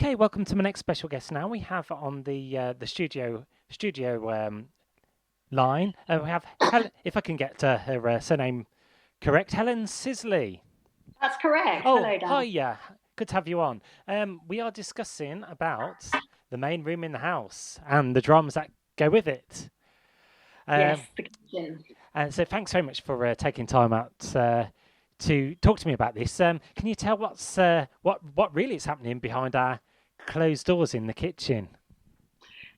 Okay, welcome to my next special guest. Now we have on the studio line. We have Helen, if I can get her surname correct, Helen Sisley. That's correct. Oh, Hello, Dan. hi, yeah, good to have you on. We are discussing about the main room in the house and the dramas that go with it. Yes, Um, the kitchen. and so thanks very much for taking time out to talk to me about this. Can you tell what really is happening behind our closed doors in the kitchen?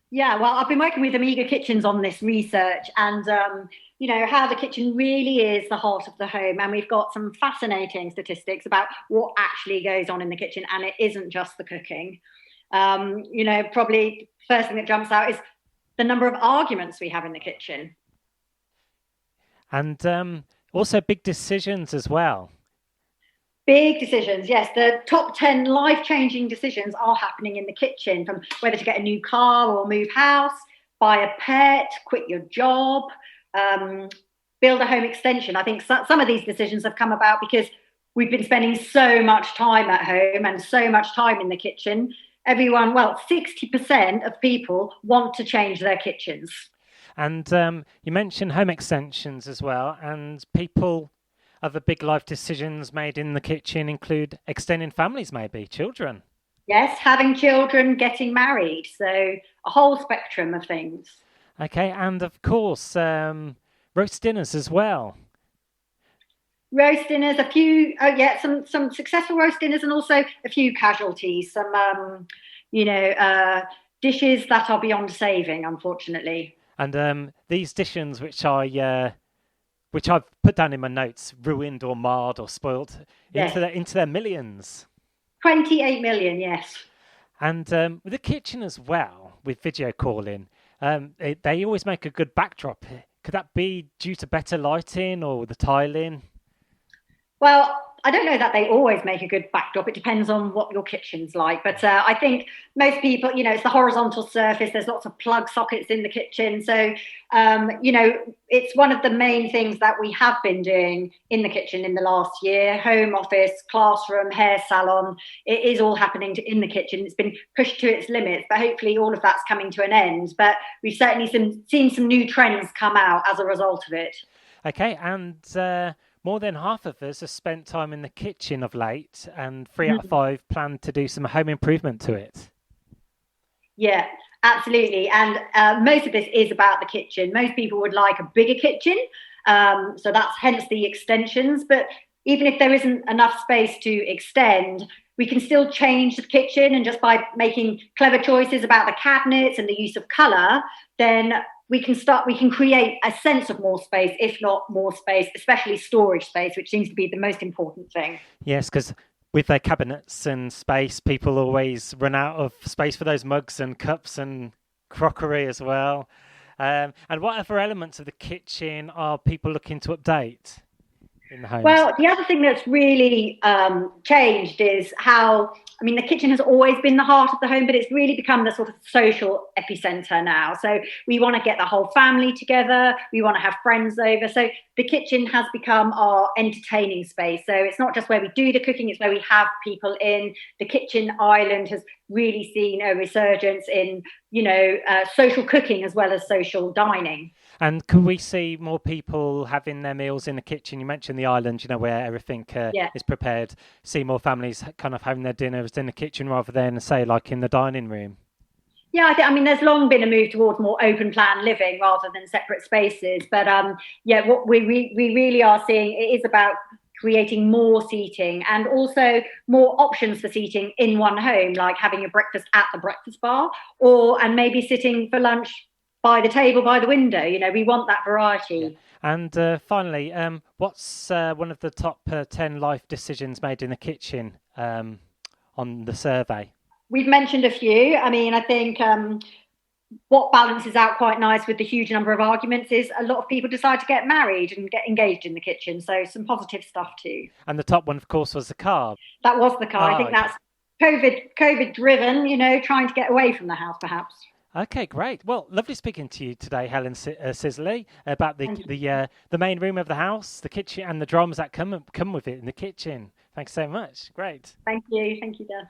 Yeah, well, I've been working with Amiga Kitchens on this research and, how the kitchen really is the heart of the home. And we've got some fascinating statistics about what actually goes on in the kitchen. And it isn't just the cooking. Probably first thing that jumps out is the number of arguments we have in the kitchen. And also big decisions as well. Big decisions, yes. The top 10 life changing decisions are happening in the kitchen, from whether to get a new car or move house, buy a pet, quit your job, build a home extension. I think some of these decisions have come about because we've been spending so much time at home and so much time in the kitchen. Everyone, well, 60% of people want to change their kitchens. And you mentioned home extensions as well, and people. Other big life decisions made in the kitchen include extending families, maybe children. Yes, having children, getting married. So a whole spectrum of things. Okay, and of course, roast dinners as well. Roast dinners, a few, oh yeah, some successful roast dinners, and also a few casualties. Some, dishes that are beyond saving, unfortunately. And these dishes, which I've put down in my notes, ruined or marred or spoilt Yes, into their millions. 28 million. Yes. And with the kitchen as well, with video calling, they always make a good backdrop. Could that be due to better lighting or the tiling? Well, I don't know that they always make a good backdrop. It depends on what your kitchen's like. But I think most people, it's the horizontal surface. There's lots of plug sockets in the kitchen. So, it's one of the main things that we have been doing in the kitchen in the last year. Home office, classroom, hair salon. It is all happening in the kitchen. It's been pushed to its limits, but hopefully all of that's coming to an end. But we've certainly seen some new trends come out as a result of it. Okay, and more than half of us have spent time in the kitchen of late, and three out of Mhm. five plan to do some home improvement to it. Yeah, absolutely. And most of this is about the kitchen. Most people would like a bigger kitchen. So that's hence the extensions. But even if there isn't enough space to extend, we can still change the kitchen. And just by making clever choices about the cabinets and the use of color, then we can create a sense of more space, if not more space, especially storage space, which seems to be the most important thing. Yes, because with their cabinets and space, people always run out of space for those mugs and cups and crockery as well. And what other elements of the kitchen are people looking to update in the homes? Well, the other thing that's really changed is how, I mean, the kitchen has always been the heart of the home, but it's really become the sort of social epicenter now. So we want to get the whole family together. We want to have friends over. So the kitchen has become our entertaining space. So it's not just where we do the cooking, it's where we have people in. The kitchen island has really seen a resurgence in, social cooking as well as social dining. And could we see more people having their meals in the kitchen? You mentioned the island, where everything Yeah. is prepared. See more families kind of having their dinners in the kitchen rather than, say, like in the dining room. Yeah, I mean, there's long been a move towards more open plan living rather than separate spaces. But yeah, what we really are seeing, it is about creating more seating and also more options for seating in one home, like having a breakfast at the breakfast bar, and maybe sitting for lunch by the table by the window. We want that Yeah. variety. And finally, what's one of the top 10 life decisions made in the kitchen on the survey? We've mentioned a few. I mean, I think what balances out quite nice with the huge number of arguments is a lot of people decide to get married and get engaged in the kitchen. So some positive stuff too. And the top one, of course, was the car. That was the car. I Oh, think okay. that's COVID driven, trying to get away from the house perhaps. Okay, great. Well, lovely speaking to you today, Helen Sisley, about the Thank you. the main room of the house, the kitchen, and the dramas that come with it in the kitchen. Thanks so much. Great. Thank you. Thank you, Dad.